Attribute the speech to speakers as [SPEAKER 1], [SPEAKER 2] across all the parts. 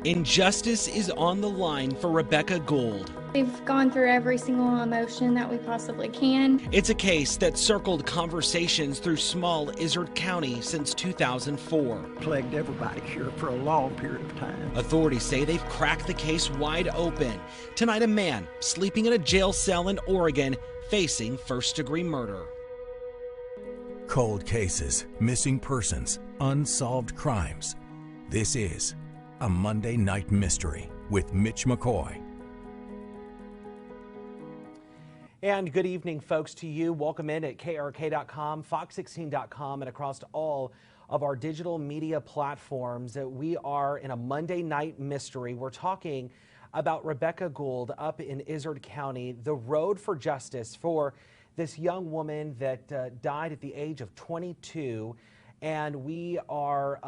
[SPEAKER 1] Injustice is on the line for Rebekah Gould.
[SPEAKER 2] We've gone through every single emotion that we possibly can.
[SPEAKER 1] It's a case that circled conversations through small Izard County since 2004.
[SPEAKER 3] Plagued everybody here for a long period of time.
[SPEAKER 1] Authorities say they've cracked the case wide open. Tonight, a man sleeping in a jail cell in Oregon facing first-degree murder.
[SPEAKER 4] Cold cases, missing persons, unsolved crimes. This is A Monday Night Mystery with Mitch McCoy.
[SPEAKER 1] And good evening, folks, to you. Welcome in at krk.com, fox16.com, and across all of our digital media platforms. We are in a Monday Night Mystery. We're talking about Rebekah Gould up in Izard County, the road for justice for this young woman that died at the age of 22. And we are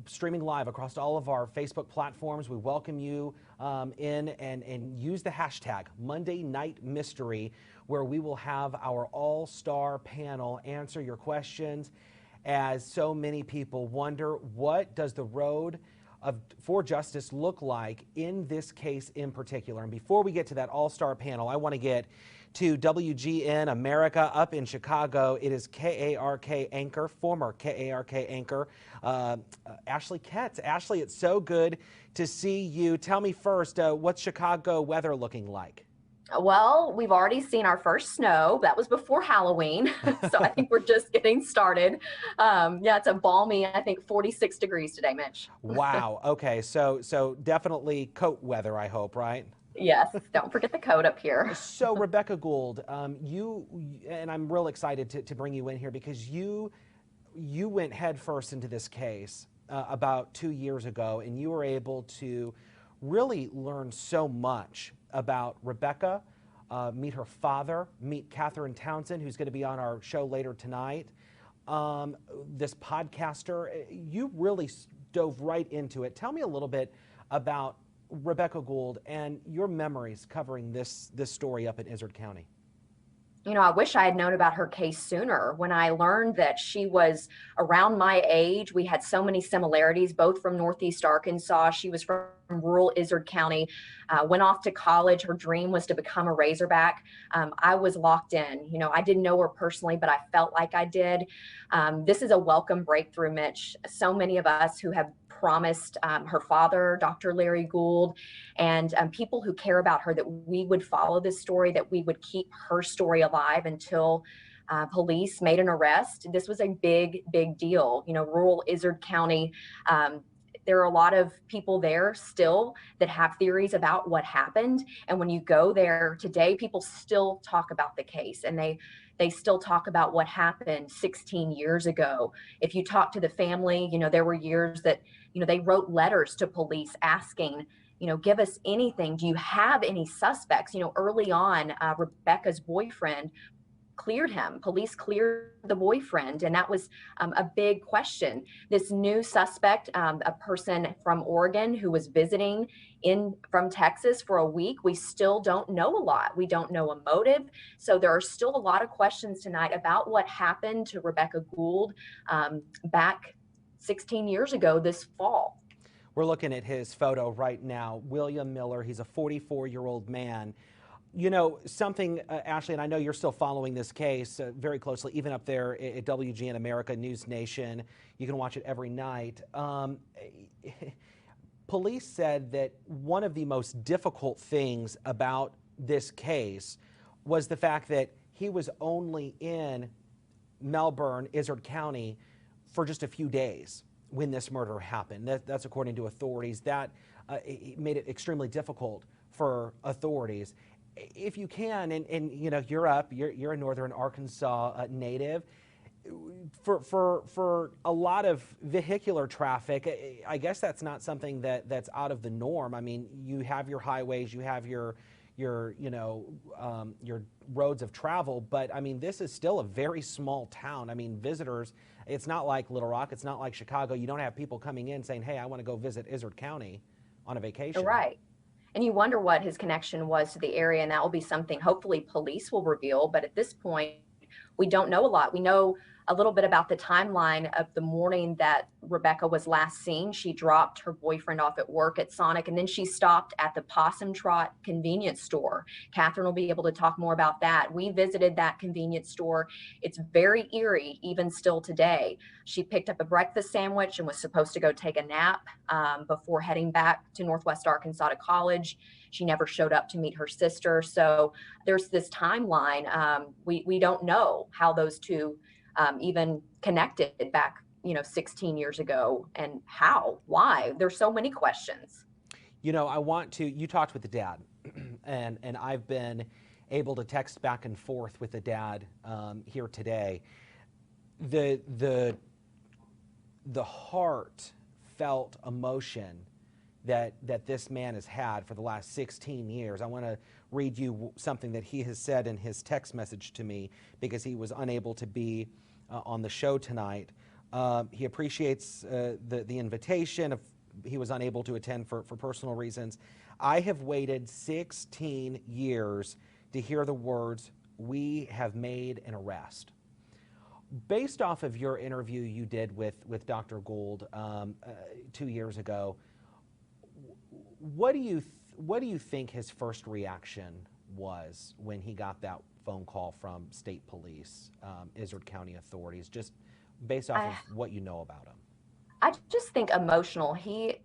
[SPEAKER 1] streaming live across all of our Facebook platforms. We welcome you in and use the hashtag Monday Night Mystery, where we will have our all-star panel answer your questions, as so many people wonder, what does the road for justice look like in this case in particular? And before we get to that all-star panel, I want to get to WGN America up in Chicago. It is KARK anchor, former KARK anchor, Ashley Ketz. Ashley, it's so good to see you. Tell me first, what's Chicago weather looking like?
[SPEAKER 5] Well, we've already seen our first snow. That was before Halloween, so I think we're just getting started. Yeah, it's a balmy, I think, 46 degrees today, Mitch.
[SPEAKER 1] Wow. Okay, so definitely coat weather, I hope, right?
[SPEAKER 5] Yes, don't forget the coat up here.
[SPEAKER 1] So Rebekah Gould, you, and I'm real excited to bring you in here because you went headfirst into this case about 2 years ago, and you were able to really learn so much about Rebekah, meet her father, meet Katherine Townsend, who's going to be on our show later tonight. This podcaster, you really dove right into it. Tell me a little bit about Rebekah Gould and your memories covering this story up in Izard County.
[SPEAKER 5] You know, I wish I had known about her case sooner. When I learned that she was around my age, we had so many similarities, both from Northeast Arkansas. She was from rural Izard County, went off to college. Her dream was to become a Razorback. I was locked in. You know, I didn't know her personally, but I felt like I did. This is a welcome breakthrough, Mitch. So many of us who have promised her father, Dr. Larry Gould, and people who care about her that we would follow this story, that we would keep her story alive until police made an arrest. This was a big, big deal. You know, rural Izard County, there are a lot of people there still that have theories about what happened. And when you go there today, people still talk about the case, and they still talk about what happened 16 years ago. If you talk to the family, you know, there were years that, you know, they wrote letters to police asking, you know, give us anything. Do you have any suspects? You know, early on, Rebekah's boyfriend cleared him. Police cleared the boyfriend, and that was a big question. This new suspect, a person from Oregon who was visiting from Texas for a week, we still don't know a lot. We don't know a motive. So there are still a lot of questions tonight about what happened to Rebekah Gould back 16 years ago this fall.
[SPEAKER 1] We're looking at his photo right now. William Miller, he's a 44-year-old man. You know, something, Ashley, and I know you're still following this case very closely, even up there at WGN America, News Nation. You can watch it every night. Police said that one of the most difficult things about this case was the fact that he was only in Melbourne, Izard County, for just a few days when this murder happened. That's according to authorities. That it made it extremely difficult for authorities. If you can, and you know, you're a Northern Arkansas native, for a lot of vehicular traffic, I guess that's not something that's out of the norm. I mean, you have your highways, you have your roads of travel, but I mean, this is still a very small town. I mean, visitors, it's not like Little Rock, it's not like Chicago. You don't have people coming in saying, hey, I want to go visit Izard County on a vacation.
[SPEAKER 5] Right. And you wonder what his connection was to the area, and that will be something hopefully police will reveal. But at this point, we don't know a lot. We know a little bit about the timeline of the morning that Rebekah was last seen. She dropped her boyfriend off at work at Sonic, and then she stopped at the Possum Trot convenience store. Katherine will be able to talk more about that. We visited that convenience store. It's very eerie, even still today. She picked up a breakfast sandwich and was supposed to go take a nap before heading back to Northwest Arkansas to college. She never showed up to meet her sister. So there's this timeline. We don't know how those two even connected back, 16 years ago, and how, why. There's so many questions.
[SPEAKER 1] You talked with the dad, and I've been able to text back and forth with the dad here today. The heartfelt emotion that this man has had for the last 16 years. I want to read you something that he has said in his text message to me, because he was unable to be on the show tonight. He appreciates the invitation. He was unable to attend for personal reasons. I have waited 16 years to hear the words, "We have made an arrest." Based off of your interview you did with Dr. Gould 2 years ago, what do you think his first reaction was when he got that phone call from state police, Izard County authorities, just based off of what you know about him?
[SPEAKER 5] I just think emotional. He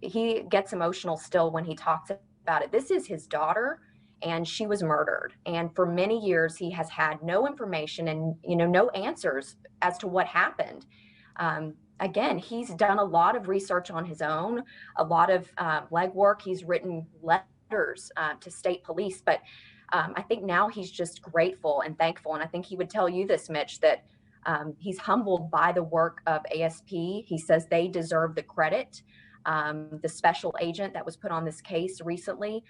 [SPEAKER 5] gets emotional still when he talks about it. This is his daughter, and she was murdered. And for many years, he has had no information and no answers as to what happened. Again, he's done a lot of research on his own, a lot of legwork. He's written letters to state police, but I think now he's just grateful and thankful. And I think he would tell you this, Mitch, that he's humbled by the work of ASP. He says they deserve the credit. The special agent that was put on this case recently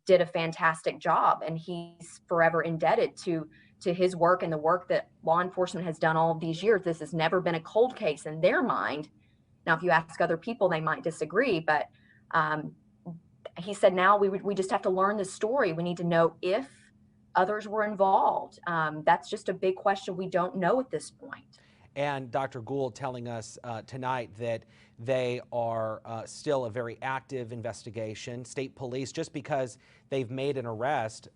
[SPEAKER 5] did a fantastic job, and he's forever indebted to his work and the work that law enforcement has done all of these years. This has never been a cold case in their mind. Now, if you ask other people, they might disagree, but he said now we just have to learn the story. We need to know if others were involved. That's just a big question we don't know at this point.
[SPEAKER 1] And Dr. Gould telling us tonight that they are still a very active investigation. State police, just because they've made an arrest,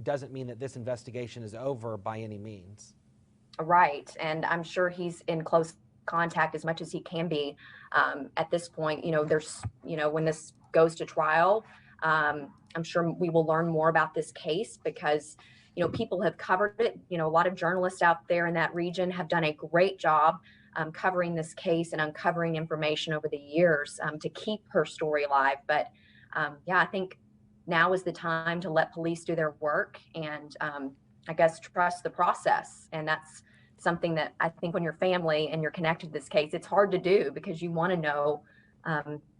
[SPEAKER 1] doesn't mean that this investigation is over by any means. Right.
[SPEAKER 5] And I'm sure he's in close contact as much as he can be at this point. There's, when this goes to trial, I'm sure we will learn more about this case, because people have covered it. A lot of journalists out there in that region have done a great job covering this case and uncovering information over the years to keep her story alive. But I think now is the time to let police do their work and I guess trust the process. And that's something that I think when you're family and you're connected to this case, it's hard to do, because you want to know,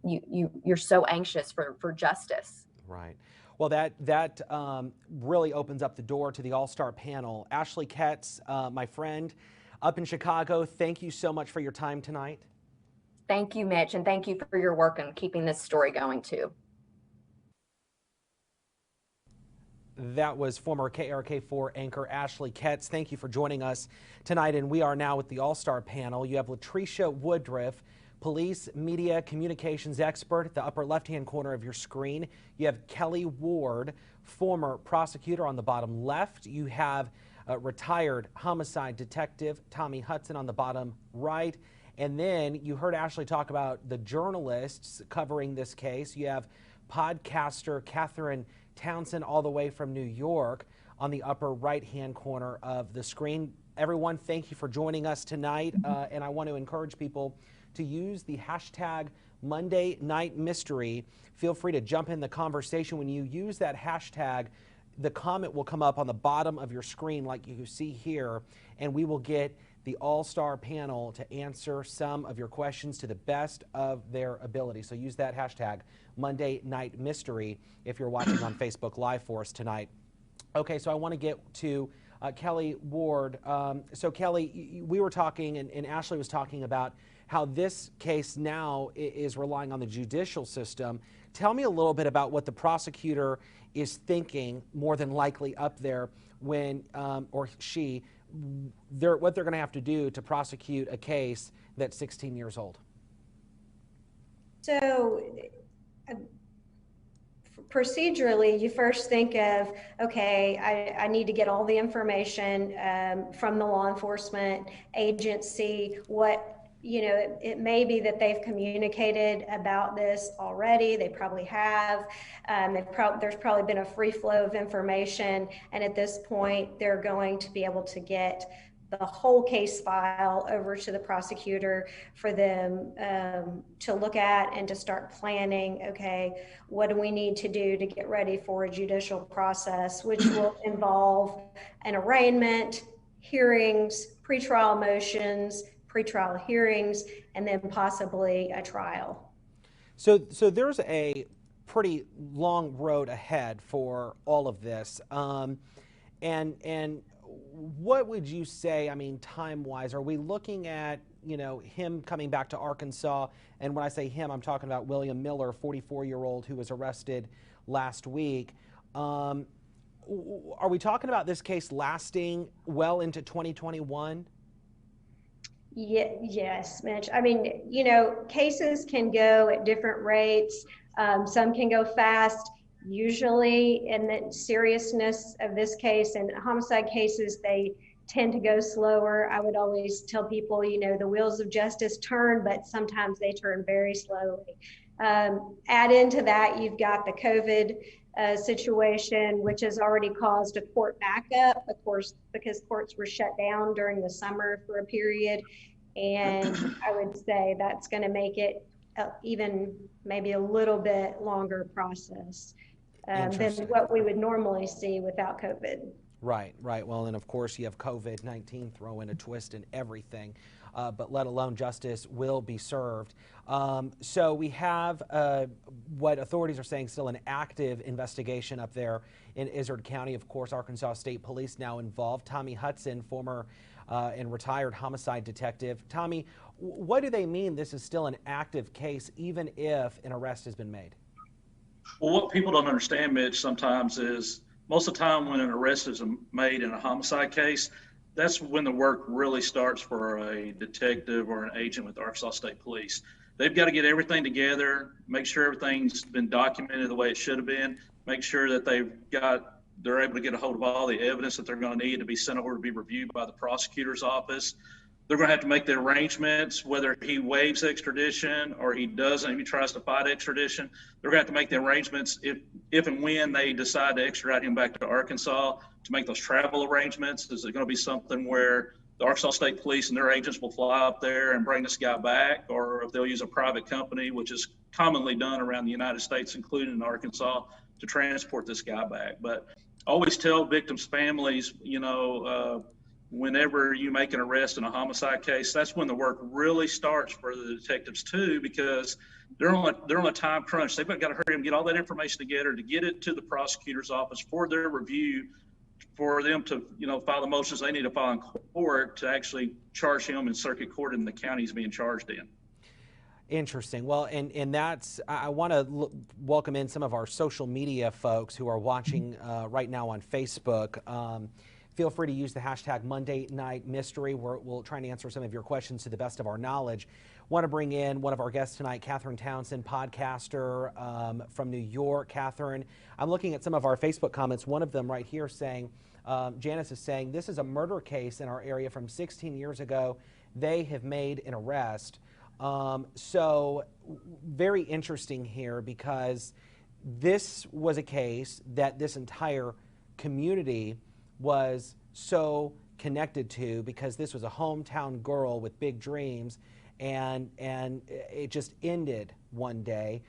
[SPEAKER 5] you're so anxious for justice.
[SPEAKER 1] Right. Well, that really opens up the door to the all-star panel. Ashley Ketz, my friend up in Chicago, thank you so much for your time tonight.
[SPEAKER 5] Thank you, Mitch, and thank you for your work on keeping this story going, too.
[SPEAKER 1] That was former KRK4 anchor Ashley Ketz. Thank you for joining us tonight, and we are now with the all-star panel. You have Latricia Woodruff, police media communications expert, at the upper left-hand corner of your screen. You have Kelly Ward, former prosecutor, on the bottom left. You have retired homicide detective Tommy Hudson on the bottom right. And then you heard Ashley talk about the journalists covering this case. You have podcaster Katherine Townsend all the way from New York on the upper right-hand corner of the screen. Everyone, thank you for joining us tonight. And I want to encourage people to use the hashtag Monday Night Mystery. Feel free to jump in the conversation. When you use that hashtag, the comment will come up on the bottom of your screen like you see here, and we will get the all-star panel to answer some of your questions to the best of their ability. So use that hashtag Monday Night Mystery if you're watching on Facebook Live for us tonight. Okay, so I want to get to Kelly Ward. So Kelly, we were talking, and Ashley was talking about how this case now is relying on the judicial system. Tell me a little bit about what the prosecutor is thinking, more than likely up there, when, or she, what they're going to have to do to prosecute a case that's 16 years old?
[SPEAKER 6] So procedurally, you first think of, okay, I need to get all the information from the law enforcement agency. It may be that they've communicated about this already. They probably have. There's probably been a free flow of information. And at this point, they're going to be able to get the whole case file over to the prosecutor for them to look at and to start planning, okay, what do we need to do to get ready for a judicial process, which will involve an arraignment, hearings, pretrial motions, pretrial hearings, and then possibly a trial.
[SPEAKER 1] So there's a pretty long road ahead for all of this. And what would you say, I mean, time-wise, are we looking at, him coming back to Arkansas? And when I say him, I'm talking about William Miller, 44-year-old, who was arrested last week. Are we talking about this case lasting well into 2021?
[SPEAKER 6] Yes, Mitch. I mean, cases can go at different rates. Some can go fast. Usually in the seriousness of this case and homicide cases, they tend to go slower. I would always tell people, the wheels of justice turn, but sometimes they turn very slowly. Add into that, you've got the COVID situation, which has already caused a court backup, of course, because courts were shut down during the summer for a period. And I would say that's going to make it even maybe a little bit longer process than what we would normally see without COVID. Right.
[SPEAKER 1] Well, and of course you have COVID-19 throwing a twist in everything, but let alone justice will be served. So we have what authorities are saying still an active investigation up there in Izard County. Of course, Arkansas State Police now involved. Tommy Hudson, former and retired homicide detective. Tommy, what do they mean this is still an active case even if an arrest has been made?
[SPEAKER 7] Well, what people don't understand, Mitch, sometimes is most of the time when an arrest is made in a homicide case, that's when the work really starts for a detective or an agent with Arkansas State Police. They've got to get everything together, make sure everything's been documented the way it should have been, make sure that they're able to get a hold of all the evidence that they're going to need to be sent over to be reviewed by the prosecutor's office. They're going to have to make the arrangements, whether he waives extradition or he doesn't, if he tries to fight extradition. They're going to have to make the arrangements if and when they decide to extradite him back to Arkansas, to make those travel arrangements. Is it going to be something where the Arkansas State Police and their agents will fly up there and bring this guy back, or if they'll use a private company, which is commonly done around the United States, including in Arkansas, to transport this guy back? But I always tell victims' families, whenever you make an arrest in a homicide case, that's when the work really starts for the detectives too, because they're on a time crunch. They've got to hurry and get all that information together to get it to the prosecutor's office for their review, for them to file the motions they need to file in court to actually charge him in circuit court in the county he's being charged in.
[SPEAKER 1] Interesting. Well, and that's, I want to welcome in some of our social media folks who are watching right now on Facebook. Feel free to use the hashtag Monday Night Mystery. We'll try and answer some of your questions to the best of our knowledge. Want to bring in one of our guests tonight, Katherine Townsend, podcaster from New York. Katherine, I'm looking at some of our Facebook comments. One of them right here saying, Janice is saying, this is a murder case in our area from 16 years ago. They have made an arrest. So very interesting here, because this was a case that this entire community was so connected to, because this was a hometown girl with big dreams, and it just ended one day.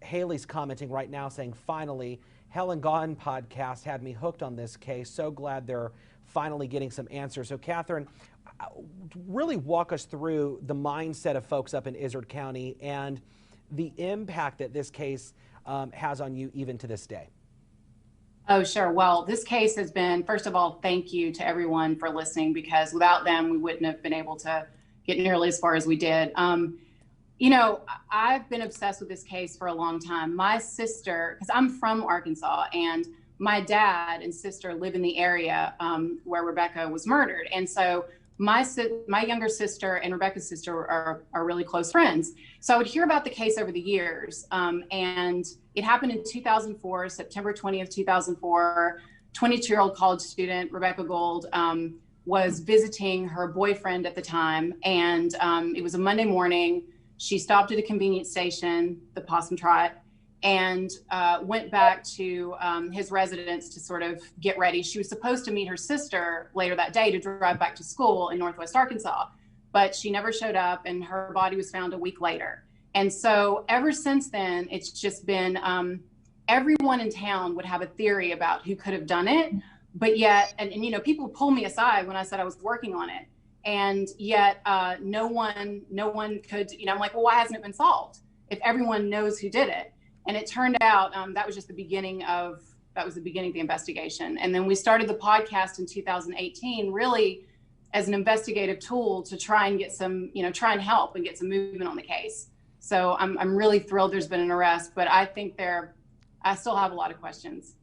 [SPEAKER 1] Haley's commenting right now saying, finally, Helen Gone podcast had me hooked on this case. So glad they're finally getting some answers. So Katherine, really walk us through the mindset of folks up in Izard County and the impact that this case has on you even to this day.
[SPEAKER 8] Oh, sure. Well, this case has been, first of all, thank you to everyone for listening, because without them, we wouldn't have been able to get nearly as far as we did. I've been obsessed with this case for a long time. My sister, because I'm from Arkansas, and my dad and sister live in the area where Rebekah was murdered. And so my younger sister and Rebekah's sister are really close friends. So I would hear about the case over the years. And it happened in 2004, September 20th, 2004. 22-year-old college student, Rebekah Gould, was visiting her boyfriend at the time. And it was a Monday morning. She stopped at a convenience station, the Possum Trot, and went back to his residence to sort of get ready. She was supposed to meet her sister later that day to drive back to school in Northwest Arkansas, but she never showed up, and her body was found a week later. And so ever since then, it's just been everyone in town would have a theory about who could have done it, but yet, and you know, people pull me aside when I said I was working on it, and yet no one could, you know, I'm like, well, why hasn't it been solved if everyone knows who did it? And it turned out that was just the beginning of the investigation. And then we started the podcast in 2018, really as an investigative tool to try and get some, you know, try and help and get some movement on the case. So I'm really thrilled there's been an arrest, but I think I still have a lot of questions.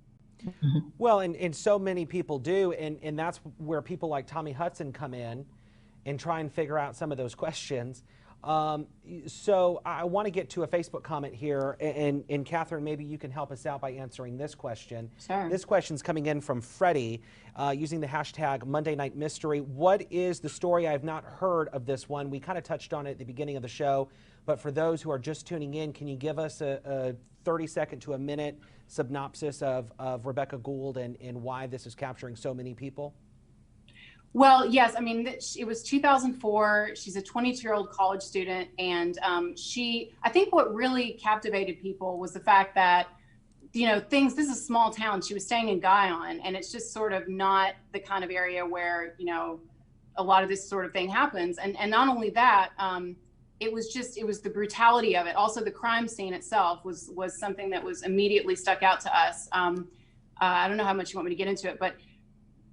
[SPEAKER 1] Well, and so many people do, and that's where people like Tommy Hudson come in and try and figure out some of those questions. So I want to get to a Facebook comment here, and Katherine, maybe you can help us out by answering this question.
[SPEAKER 8] Sure.
[SPEAKER 1] This question's coming in from Freddie using the hashtag Monday Night Mystery. What is the story? I've not heard of this one. We kind of touched on it at the beginning of the show, but for those who are just tuning in, can you give us a 30-second to a minute synopsis of Rebekah Gould and why this is capturing so many people?
[SPEAKER 8] Well, yes. I mean, it was 2004. She's a 22-year-old college student. And I think what really captivated people was the fact that, you know, this is a small town. She was staying in Guyon, and it's just sort of not the kind of area where, you know, a lot of this sort of thing happens. And not only that, it was the brutality of it. Also, the crime scene itself was something that was immediately stuck out to us. I don't know how much you want me to get into it, but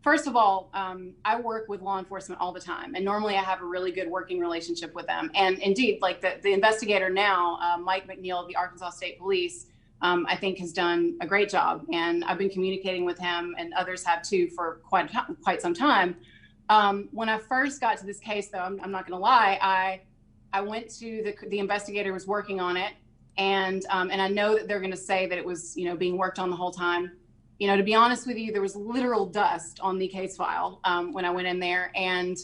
[SPEAKER 8] first of all, I work with law enforcement all the time, and normally I have a really good working relationship with them. And indeed, like the investigator now, Mike McNeil of the Arkansas State Police, I think has done a great job. And I've been communicating with him, and others have too, for quite some time. When I first got to this case, though, I'm not going to lie, I went to the investigator was working on it, and I know that they're going to say that it was, you know, being worked on the whole time. You know, to be honest with you, there was literal dust on the case file when I went in there. And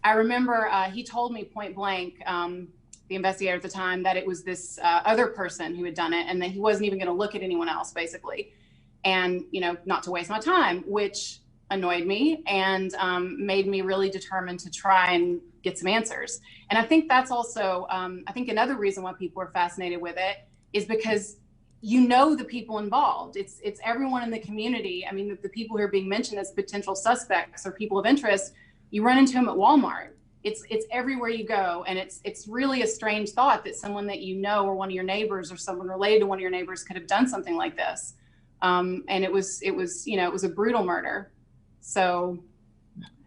[SPEAKER 8] I remember he told me point blank, the investigator at the time, that it was this other person who had done it, and that he wasn't even going to look at anyone else, basically. And, you know, not to waste my time, which annoyed me and made me really determined to try and get some answers. And I think that's also, I think another reason why people are fascinated with it is because you know the people involved. It's everyone in the community. I mean, the people who are being mentioned as potential suspects or people of interest, you run into them at Walmart. It's everywhere you go, and it's really a strange thought that someone that you know, or one of your neighbors, or someone related to one of your neighbors, could have done something like this. And it was you know, it was a brutal murder. So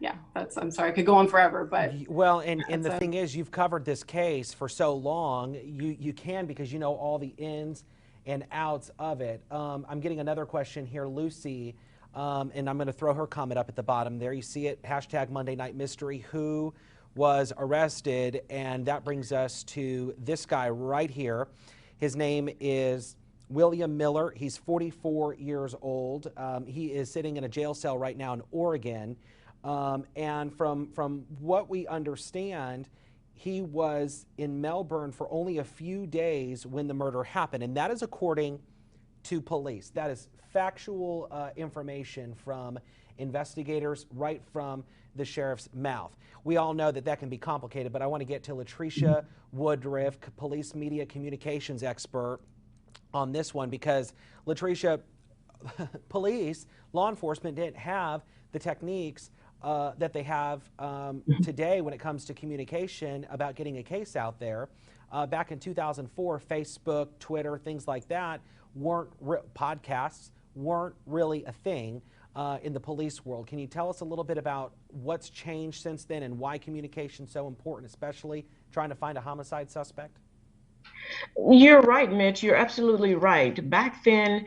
[SPEAKER 8] yeah, I'm sorry, I could go on forever, but.
[SPEAKER 1] Well, and the thing is, you've covered this case for so long, you can, because you know all the ins and outs of it. I'm getting another question here, Lucy, and I'm going to throw her comment up at the bottom there. You see it, hashtag Monday Night Mystery, who was arrested, and that brings us to this guy right here. His name is William Miller. He's 44 years old. He is sitting in a jail cell right now in Oregon, and from what we understand, he was in Melbourne for only a few days when the murder happened, and that is according to police. That is factual information from investigators, right from the sheriff's mouth. We all know that can be complicated, but I want to get to Latricia Woodruff, police media communications expert, on this one, because Latricia, police, law enforcement didn't have the techniques that they have today when it comes to communication about getting a case out there. Back in 2004, Facebook, Twitter, things like that podcasts weren't really a thing in the police world. Can you tell us a little bit about what's changed since then and why communication is so important, especially trying to find a homicide suspect?
[SPEAKER 9] You're right, Mitch. You're absolutely right. Back then,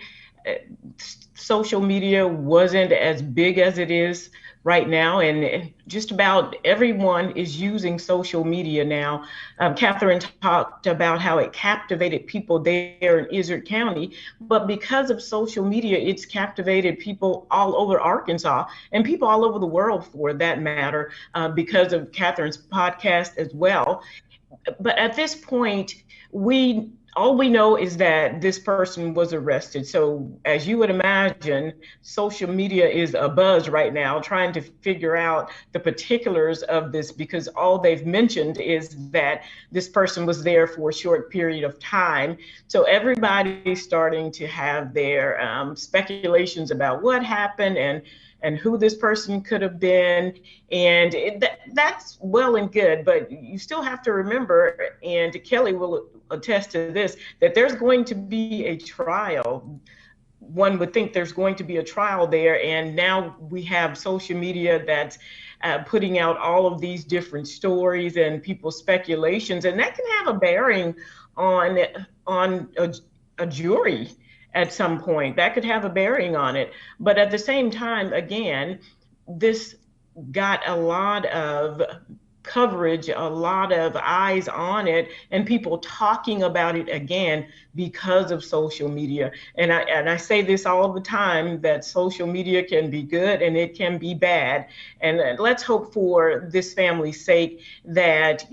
[SPEAKER 9] social media wasn't as big as it is right now, and just about everyone is using social media now. Katherine talked about how it captivated people there in Izard County, but because of social media, it's captivated people all over Arkansas and people all over the world for that matter, because of Katherine's podcast as well. But at this point, all we know is that this person was arrested. So as you would imagine, social media is abuzz right now trying to figure out the particulars of this, because all they've mentioned is that this person was there for a short period of time. So everybody's starting to have their speculations about what happened and who this person could have been. And that's well and good, but you still have to remember, and Kelly will attest to this, that there's going to be a trial. One would think there's going to be a trial there, and now we have social media that's putting out all of these different stories and people's speculations, and that can have a bearing on a jury at some point. That could have a bearing on it. But at the same time, again, this got a lot of coverage, a lot of eyes on it, and people talking about it again because of social media. And I say this all the time, that social media can be good and it can be bad. And let's hope for this family's sake that,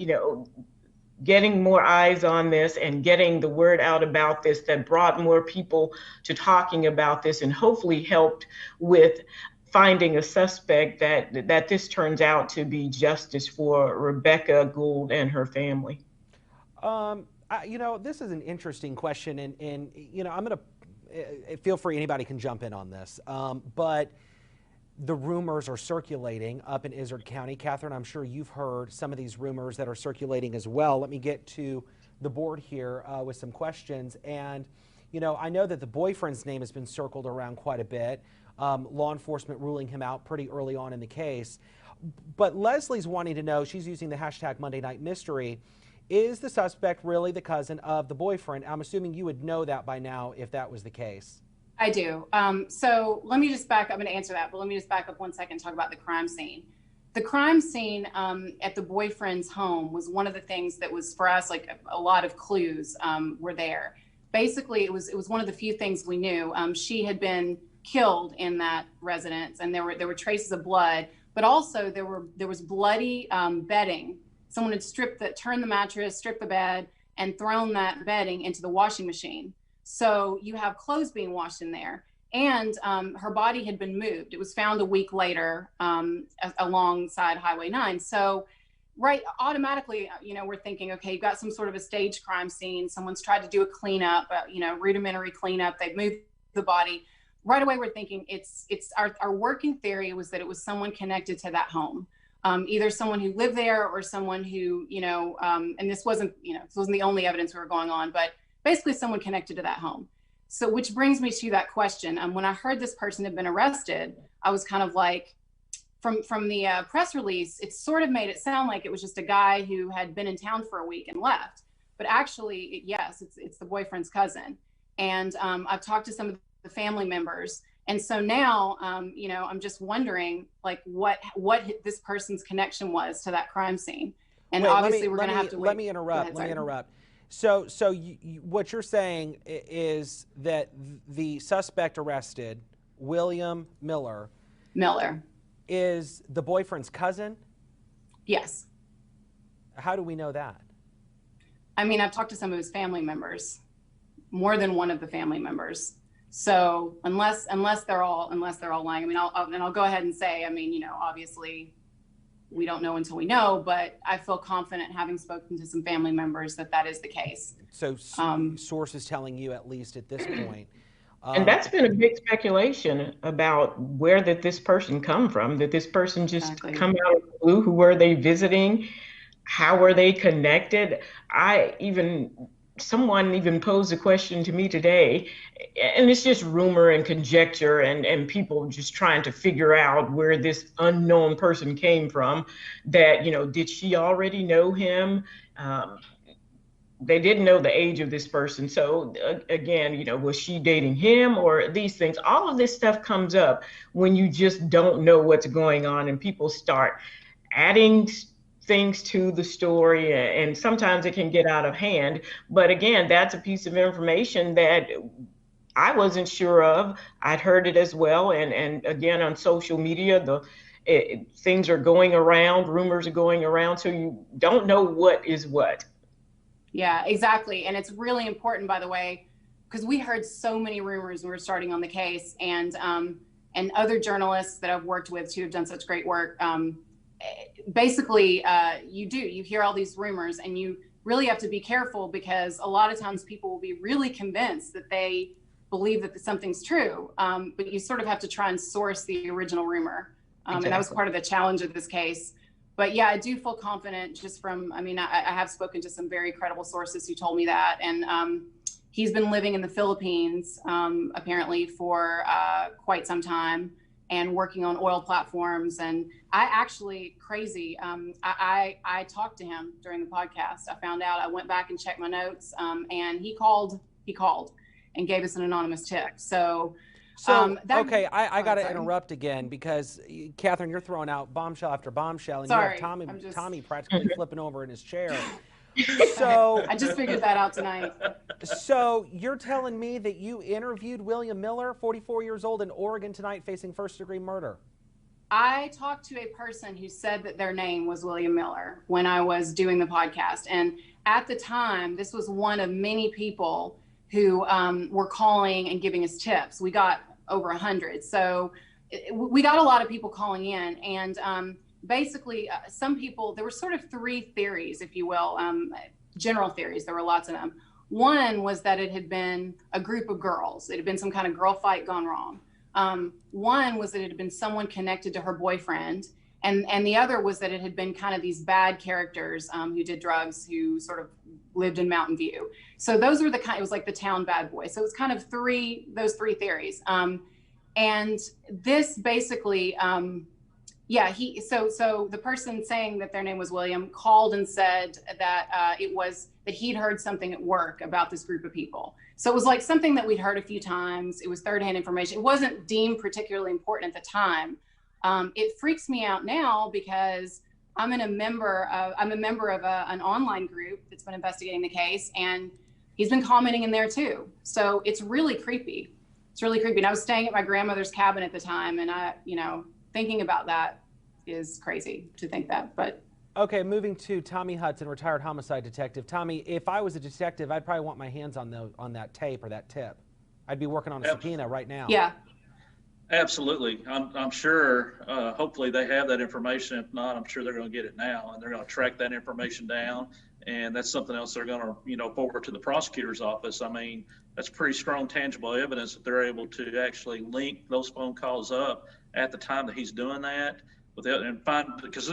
[SPEAKER 9] getting more eyes on this and getting the word out about this, that brought more people to talking about this, and hopefully helped with finding a suspect, that this turns out to be justice for Rebekah Gould and her family.
[SPEAKER 1] This is an interesting question, and I'm going to feel free, anybody can jump in on this, but the rumors are circulating up in Izard County. Katherine, I'm sure you've heard some of these rumors that are circulating as well. Let me get to the board here with some questions. And, I know that the boyfriend's name has been circled around quite a bit, law enforcement ruling him out pretty early on in the case. But Leslie's wanting to know, she's using the hashtag Monday Night Mystery, is the suspect really the cousin of the boyfriend? I'm assuming you would know that by now if that was the case.
[SPEAKER 8] I do. So let me just back up. I'm going to answer that, but let me just back up 1 second and talk about the crime scene. The crime scene at the boyfriend's home was one of the things that was, for us, like a lot of clues were there. Basically, it was one of the few things we knew. She had been killed in that residence, and there were traces of blood, but also there was bloody bedding. Someone had turned the mattress, stripped the bed, and thrown that bedding into the washing machine. So you have clothes being washed in there, and her body had been moved. It was found a week later alongside Highway 9. So right, automatically, we're thinking, okay, you've got some sort of a staged crime scene. Someone's tried to do a cleanup, rudimentary cleanup. They've moved the body. Right away, we're thinking it's our working theory was that it was someone connected to that home. Either someone who lived there or someone who, and this wasn't the only evidence we were going on, but basically someone connected to that home. So, which brings me to that question. When I heard this person had been arrested, I was kind of like, from the press release, it sort of made it sound like it was just a guy who had been in town for a week and left. But actually, yes, it's the boyfriend's cousin. And I've talked to some of the family members. And so now, I'm just wondering, like, what this person's connection was to that crime scene. And
[SPEAKER 1] wait,
[SPEAKER 8] obviously, we're going to have to wait.
[SPEAKER 1] Let me interrupt. So what you're saying is that the suspect arrested, William Miller, is the boyfriend's cousin?
[SPEAKER 8] Yes.
[SPEAKER 1] How do we know that?
[SPEAKER 8] I mean, I've talked to some of his family members, more than one of the family members. So unless they're all lying, I mean, I'll go ahead and say, I mean, obviously we don't know until we know, but I feel confident, having spoken to some family members, that is the case. So
[SPEAKER 1] sources telling you, at least at this point.
[SPEAKER 9] And that's been a big speculation about where did this person come from? Did this person just come out of the blue? Who were they visiting? How were they connected? Someone even posed a question to me today, and it's just rumor and conjecture and people just trying to figure out where this unknown person came from, that, did she already know him? they didn't know the age of this person. So again, you know, was she dating him or these things? All of this stuff comes up when you just don't know what's going on, and people start adding things to the story, and sometimes it can get out of hand. But again, that's a piece of information that I wasn't sure of. I'd heard it as well, and again, on social media, things are going around, rumors are going around, so you don't know what is what.
[SPEAKER 8] Yeah, exactly. And it's really important, by the way, because we heard so many rumors when we were starting on the case, and other journalists that I've worked with too have done such great work. Basically, you hear all these rumors, and you really have to be careful, because a lot of times people will be really convinced that they believe that something's true, but you sort of have to try and source the original rumor. Exactly. And that was part of the challenge of this case. But yeah, I do feel confident just from, I mean, I have spoken to some very credible sources who told me that. And he's been living in the Philippines, apparently for quite some time, and working on oil platforms. And I actually, crazy, I talked to him during the podcast. I found out, I went back and checked my notes, and he called and gave us an anonymous tip. So
[SPEAKER 1] okay, I got to interrupt again, because Katherine, you're throwing out bombshell after bombshell, and you have Tommy practically flipping over in his chair. So
[SPEAKER 8] I just figured that out tonight.
[SPEAKER 1] So you're telling me that you interviewed William Miller, 44 years old, in Oregon tonight, facing first-degree murder?
[SPEAKER 8] I talked to a person who said that their name was William Miller when I was doing the podcast. And at the time, this was one of many people who were calling and giving us tips. We got over 100. So we got a lot of people calling in, and basically some people, there were sort of three theories, if you will, general theories. There were lots of them. One was that it had been a group of girls. It had been some kind of girl fight gone wrong. One was that it had been someone connected to her boyfriend. And the other was that it had been kind of these bad characters who did drugs, who sort of lived in Mountain View. So those were it was like the town bad boy. So it was kind of those three theories. And this basically, so the person saying that their name was William called and said that that he'd heard something at work about this group of people. So it was like something that we'd heard a few times. It was third-hand information. It wasn't deemed particularly important at the time. It freaks me out now, because I'm a member of an online group that's been investigating the case, and he's been commenting in there too. So it's really creepy. It's really creepy. And I was staying at my grandmother's cabin at the time, and thinking about that is crazy to think that. But
[SPEAKER 1] okay, moving to Tommy Hudson, retired homicide detective. Tommy, if I was a detective, I'd probably want my hands on that tape or that tip. I'd be working on a subpoena right now.
[SPEAKER 8] Yeah.
[SPEAKER 7] Absolutely. I'm sure, hopefully they have that information. If not, I'm sure they're going to get it now, and they're going to track that information down. And that's something else they're going to, forward to the prosecutor's office. I mean, that's pretty strong, tangible evidence that they're able to actually link those phone calls up at the time that he's doing that and find, because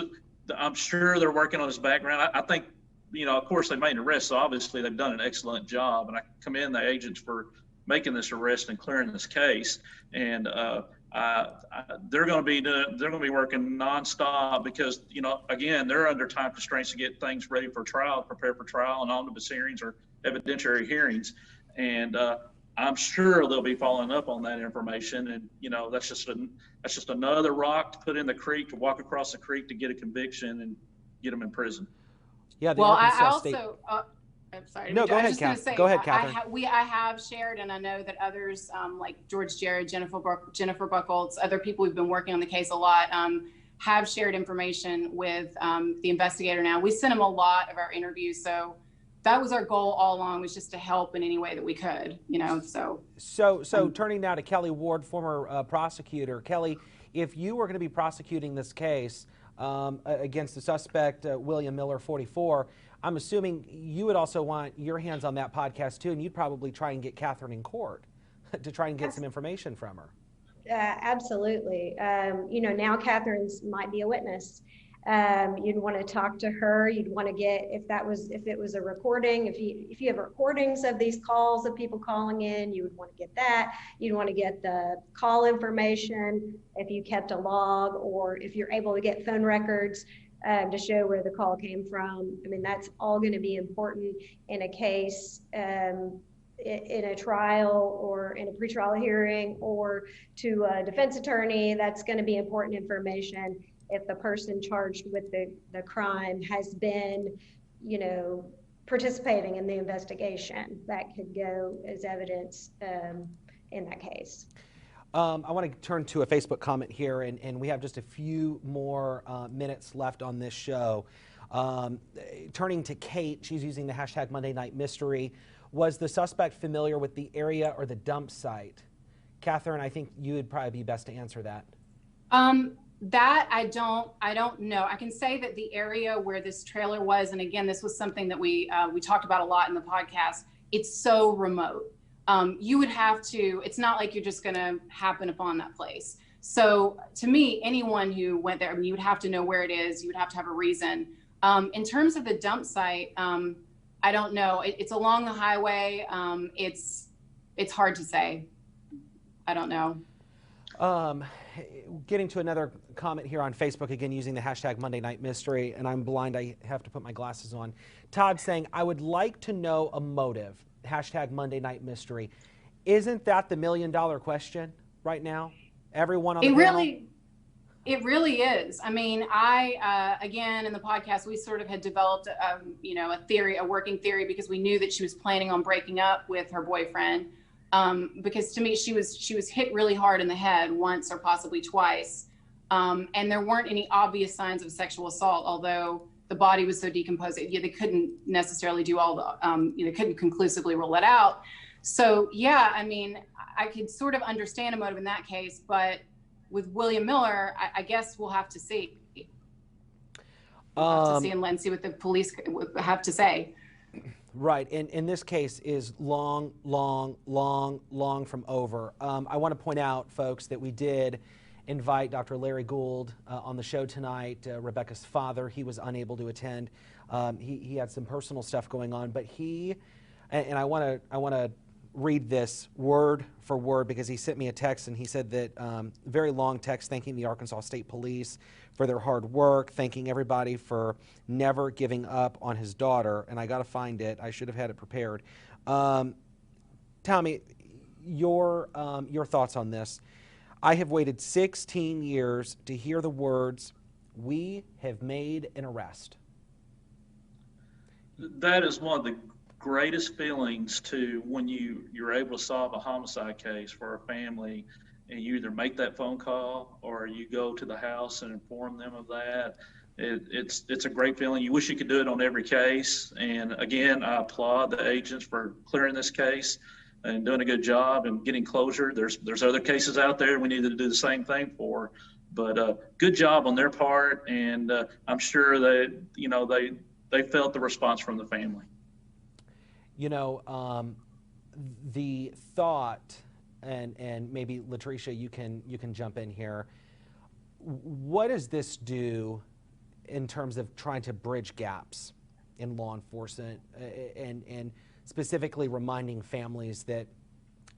[SPEAKER 7] I'm sure they're working on his background. I think, of course they made an arrest, so obviously they've done an excellent job, and I commend the agents for making this arrest and clearing this case. And they're going to be working nonstop, because again, they're under time constraints to get things ready for trial, prepare for trial and omnibus hearings or evidentiary hearings. And I'm sure they'll be following up on that information. And that's just another rock to put in the creek, to walk across the creek to get a conviction and get them in prison.
[SPEAKER 1] Yeah.
[SPEAKER 8] I'm sorry.
[SPEAKER 1] No, go ahead, Katherine. Go ahead, Katherine.
[SPEAKER 8] I have shared, and I know that others, like George Jarrett, Jennifer Buchholz, other people who've been working on the case a lot, have shared information with the investigator now. We sent him a lot of our interviews, so that was our goal all along, was just to help in any way that we could, So
[SPEAKER 1] turning now to Kelly Ward, former prosecutor. Kelly, if you were going to be prosecuting this case against the suspect, William Miller, 44, I'm assuming you would also want your hands on that podcast too, and you'd probably try and get Katherine in court to try and get some information from her.
[SPEAKER 6] Absolutely. Now Katherine might be a witness. You'd want to talk to her. You'd want to get, if it was a recording, if you have recordings of these calls of people calling in, you would want to get that. You'd want to get the call information if you kept a log, or if you're able to get phone records. to show where the call came from. I mean, that's all going to be important in a case, in a trial or in a pretrial hearing, or to a defense attorney. That's going to be important information if the person charged with the crime has been, you know, participating in the investigation. That could go as evidence in that case.
[SPEAKER 1] I want to turn to a Facebook comment here, and we have just a few more minutes left on this show. Turning to Kate, she's using the hashtag Monday Night Mystery. Was the suspect familiar with the area or the dump site? Katherine, I think you would probably be best to answer that.
[SPEAKER 8] That I don't know. I can say that the area where this trailer was, and again, this was something that we talked about a lot in the podcast, it's so remote. You would have to, it's not like you're just going to happen upon that place. So to me, anyone who went there, I mean, you would have to know where it is. You would have to have a reason. In terms of the dump site, I don't know. It's along the highway. It's hard to say. I don't know.
[SPEAKER 1] Getting to another comment here on Facebook, again, using the hashtag Monday Night Mystery, and I'm blind, I have to put my glasses on. Todd saying, I would like to know a motive, hashtag Monday Night Mystery. Isn't that the $1 million question right now? Everyone on the panel?
[SPEAKER 8] It really is. I mean, again, in the podcast, we sort of had developed, you know, a working theory, because we knew that she was planning on breaking up with her boyfriend. Because to me, she was hit really hard in the head once or possibly twice. And there weren't any obvious signs of sexual assault, although the body was so decomposed. Yeah, they couldn't necessarily do all the, they couldn't conclusively rule it out. So yeah, I mean, I could sort of understand a motive in that case, but with William Miller, I guess we'll have to see. We'll have to see and see what the police have to say.
[SPEAKER 1] Right, and in this case is long from over. I want to point out, folks, that we did invite Dr. Larry Gould on the show tonight, Rebekah's father. He was unable to attend. He had some personal stuff going on, but I want to read this word for word, because he sent me a text and he said that, very long text thanking the Arkansas State Police for their hard work, thanking everybody for never giving up on his daughter. And I got to find it. I should have had it prepared. Tommy, your thoughts on this. I have waited 16 years to hear the words, "We have made an arrest."
[SPEAKER 7] That is one of the greatest feelings to when you're able to solve a homicide case for a family, and you either make that phone call or you go to the house and inform them of that. It's a great feeling. You wish you could do it on every case. And again, I applaud the agents for clearing this case and doing a good job and getting closure. There's other cases out there we need to do the same thing for, but good job on their part. And I'm sure that, you know, they felt the response from the family.
[SPEAKER 1] You know, the thought, and maybe Latricia, you can jump in here. What does this do in terms of trying to bridge gaps in law enforcement, and specifically reminding families that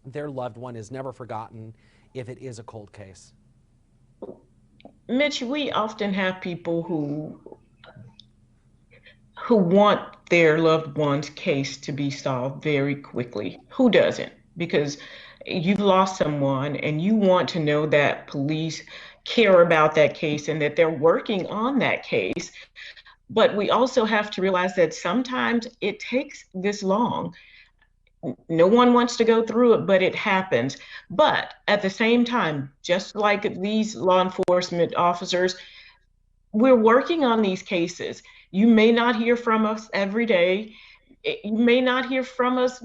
[SPEAKER 1] their loved one is never forgotten if it is a cold case?
[SPEAKER 9] Mitch, we often have people who want their loved one's case to be solved very quickly. Who doesn't? Because you've lost someone and you want to know that police care about that case and that they're working on that case. But we also have to realize that sometimes it takes this long. No one wants to go through it, but it happens. But at the same time, just like these law enforcement officers, we're working on these cases. You may not hear from us every day. You may not hear from us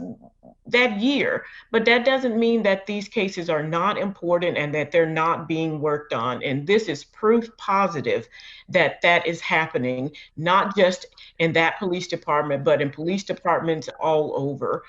[SPEAKER 9] that year, but that doesn't mean that these cases are not important and that they're not being worked on. And this is proof positive that that is happening, not just in that police department, but in police departments all over.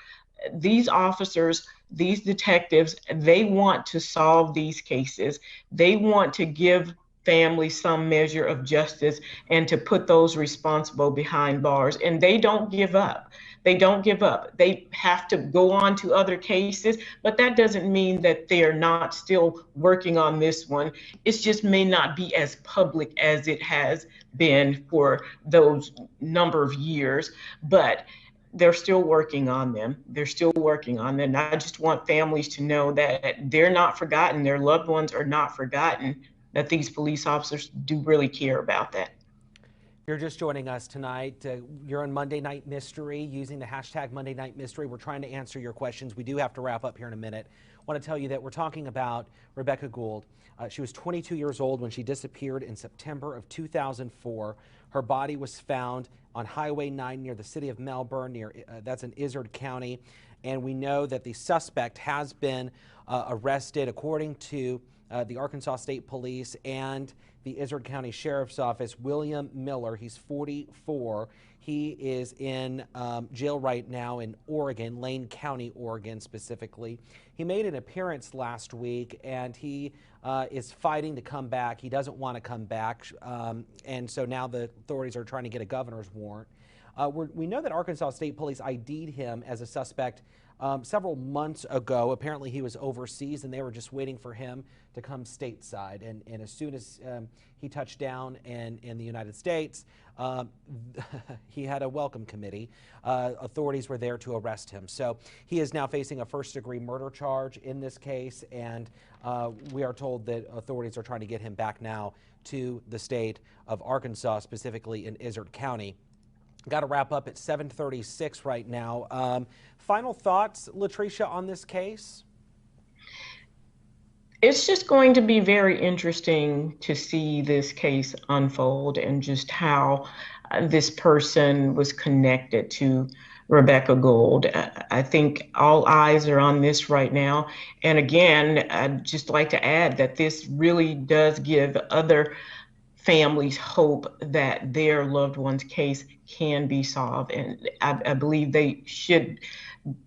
[SPEAKER 9] These officers, these detectives, they want to solve these cases. They want to give families some measure of justice and to put those responsible behind bars. And they don't give up. They don't give up. They have to go on to other cases, but that doesn't mean that they're not still working on this one. It just may not be as public as it has been for those number of years, but they're still working on them. They're still working on them. And I just want families to know that they're not forgotten. Their loved ones are not forgotten, that these police officers do really care about that.
[SPEAKER 1] If you're just joining us tonight, you're on Monday Night Mystery using the hashtag Monday Night Mystery. We're trying to answer your questions. We do have to wrap up here in a minute. I want to tell you that we're talking about Rebekah Gould. She was 22 years old when she disappeared in September of 2004. Her body was found on Highway 9 near the city of Melbourne, that's in Izard County. And we know that the suspect has been arrested according to the Arkansas State Police and the Izard County Sheriff's Office. William Miller, he's 44. He is in jail right now in Oregon, Lane County, Oregon specifically. He made an appearance last week and he is fighting to come back. He doesn't want to come back. And so now the authorities are trying to get a governor's warrant. We know that Arkansas State Police ID'd him as a suspect several months ago. Apparently he was overseas and they were just waiting for him to come stateside. And as soon as he touched down in the United States, he had a welcome committee. Authorities were there to arrest him. So he is now facing a first-degree murder charge in this case, and we are told that authorities are trying to get him back now to the state of Arkansas, specifically in Izard County. Got to wrap up at 7:36 right now. Final thoughts, Latricia, on this case?
[SPEAKER 9] It's just going to be very interesting to see this case unfold and just how this person was connected to Rebekah Gould. I think all eyes are on this right now. And again, I'd just like to add that this really does give other families hope that their loved one's case can be solved. And I believe they should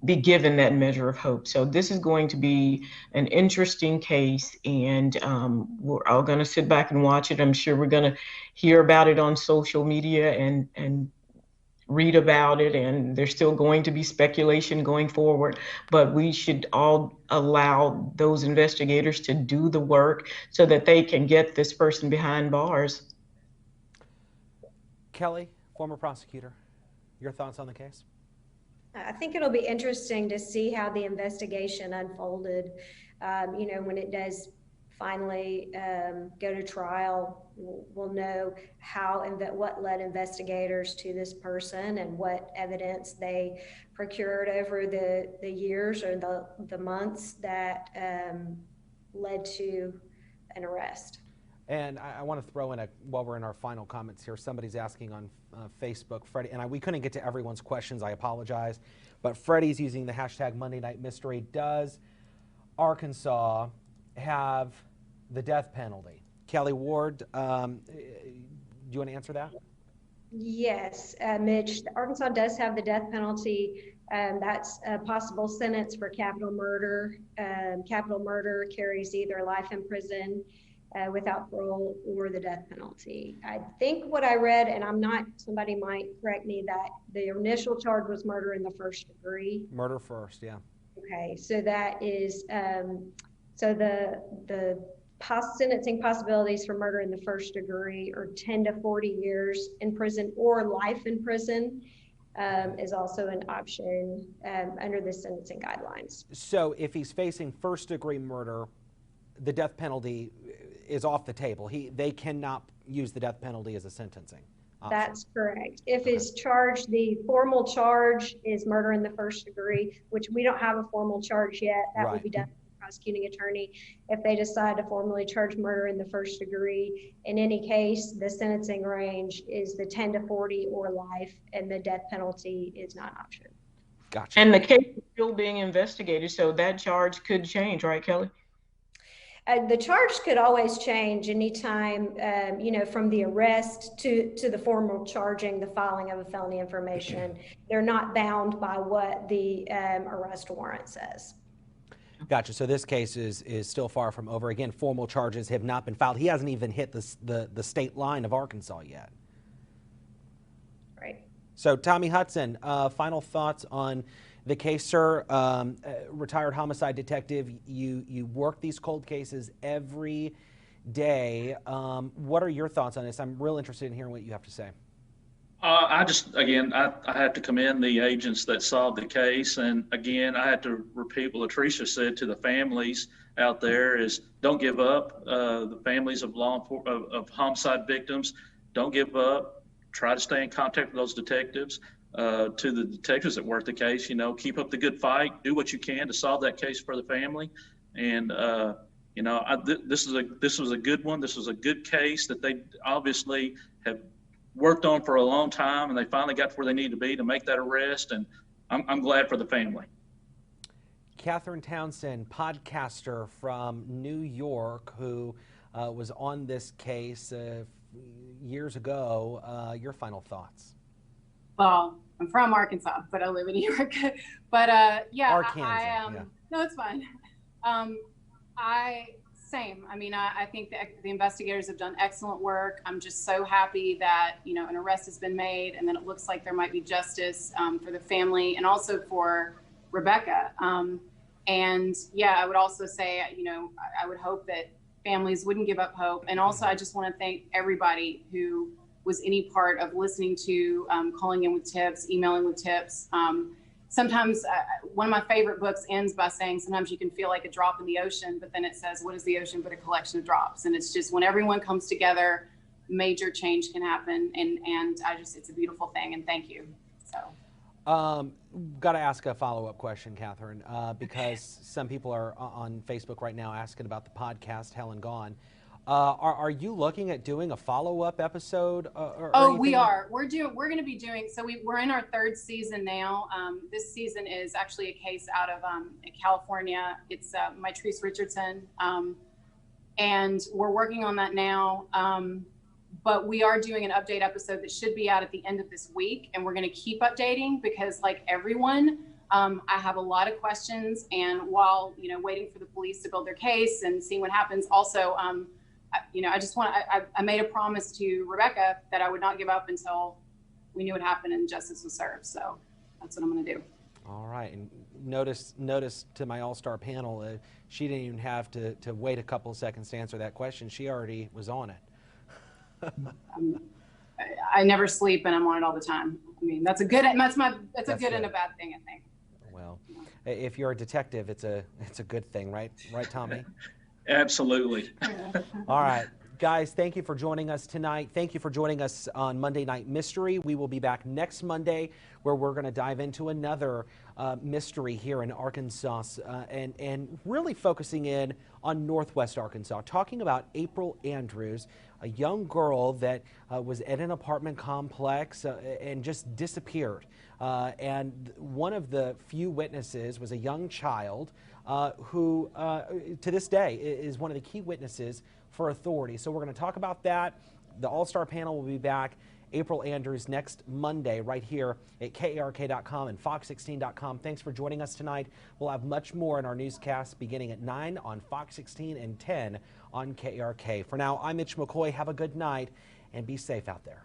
[SPEAKER 9] be given that measure of hope. So this is going to be an interesting case, and we're all going to sit back and watch it. I'm sure we're going to hear about it on social media and read about it, and there's still going to be speculation going forward, but we should all allow those investigators to do the work so that they can get this person behind bars.
[SPEAKER 1] Kelly, former prosecutor, your thoughts on the case?
[SPEAKER 6] I think it'll be interesting to see how the investigation unfolded. When it does finally go to trial, we'll know how and what led investigators to this person and what evidence they procured over the years or the months that led to an arrest.
[SPEAKER 1] And I want to throw in while we're in our final comments here, somebody's asking on Facebook, Freddie, and we couldn't get to everyone's questions, I apologize, but Freddie's using the hashtag Monday Night Mystery. Does Arkansas have the death penalty? Kelly Ward, do you want to answer that?
[SPEAKER 6] Yes, Mitch, Arkansas does have the death penalty. That's a possible sentence for capital murder. Capital murder carries either life in prison without parole or the death penalty. I think what I read, and somebody might correct me, that the initial charge was murder in the first degree.
[SPEAKER 1] Murder first, yeah.
[SPEAKER 6] Okay, so that is, so the sentencing possibilities for murder in the first degree are 10 to 40 years in prison or life in prison is also an option under the sentencing guidelines.
[SPEAKER 1] So if he's facing first degree murder, the death penalty is off the table. They cannot use the death penalty as a sentencing option. That's
[SPEAKER 6] correct. If his charge, the formal charge is murder in the first degree, which we don't have a formal charge yet, that will be done by the prosecuting attorney. If they decide to formally charge murder in the first degree, in any case, the sentencing range is the 10 to 40 or life, and the death penalty is not an option.
[SPEAKER 1] Gotcha.
[SPEAKER 9] And the case is still being investigated, so that charge could change, right, Kelly?
[SPEAKER 6] The charge could always change anytime, from the arrest to the formal charging, the filing of a felony information. They're not bound by what the arrest warrant says.
[SPEAKER 1] Gotcha. So this case is still far from over. Again, formal charges have not been filed. He hasn't even hit the state line of Arkansas yet.
[SPEAKER 6] Right.
[SPEAKER 1] So Tommy Hudson, final thoughts on the case, sir. Retired homicide detective, you work these cold cases every day. What are your thoughts on this? I'm real interested in hearing what you have to say.
[SPEAKER 7] I have to commend the agents that solved the case. And again, I have to repeat what Latricia said to the families out there is don't give up. The families of of homicide victims, don't give up. Try to stay in contact with those detectives. To the detectives that work the case, keep up the good fight. Do what you can to solve that case for the family. And this was a good one. This was a good case that they obviously have worked on for a long time, and they finally got to where they need to be to make that arrest. And I'm glad for the family.
[SPEAKER 1] Katherine Townsend, podcaster from New York, who was on this case years ago. Your final thoughts?
[SPEAKER 8] Well, I'm from Arkansas, but I live in New York. But
[SPEAKER 1] Arkansas,
[SPEAKER 8] no, it's fine. Same. I mean, I think the investigators have done excellent work. I'm just so happy that, an arrest has been made, and then it looks like there might be justice for the family and also for Rebekah. I would also say, I would hope that families wouldn't give up hope. And also, I just want to thank everybody who was any part of listening to, calling in with tips, emailing with tips. Sometimes one of my favorite books ends by saying sometimes you can feel like a drop in the ocean, but then it says, what is the ocean but a collection of drops? And it's just when everyone comes together, major change can happen. And it's a beautiful thing. And thank you. So.
[SPEAKER 1] Got to ask a follow-up question, Katherine, because some people are on Facebook right now asking about the podcast Hell and Gone. Are you looking at doing a follow-up episode?
[SPEAKER 8] We are. We're going to be doing. So we're in our third season now. This season is actually a case out of California. It's Mitrice Richardson, and we're working on that now. But we are doing an update episode that should be out at the end of this week, and we're going to keep updating because, like everyone, I have a lot of questions. And while waiting for the police to build their case and seeing what happens, also. I made a promise to Rebekah that I would not give up until we knew what happened and justice was served. So that's what I'm going to do. All
[SPEAKER 1] right. And notice to my all-star panel, she didn't even have to wait a couple of seconds to answer that question. She already was on it.
[SPEAKER 8] I never sleep, and I'm on it all the time. I mean, that's a good and a bad thing, I think.
[SPEAKER 1] Well, if you're a detective, it's a good thing, right? Right, Tommy?
[SPEAKER 7] Absolutely.
[SPEAKER 1] All right, guys, thank you for joining us tonight. Thank you for joining us on Monday Night Mystery. We will be back next Monday where we're going to dive into another mystery here in Arkansas and really focusing in on Northwest Arkansas, talking about April Andrews, a young girl that was at an apartment complex and just disappeared. And one of the few witnesses was a young child who, to this day, is one of the key witnesses for authorities. So we're going to talk about that. The All-Star panel will be back. April Andrews next Monday right here at KARK.com and Fox16.com. Thanks for joining us tonight. We'll have much more in our newscast beginning at 9 on Fox 16 and 10 on KARK. For now, I'm Mitch McCoy. Have a good night and be safe out there.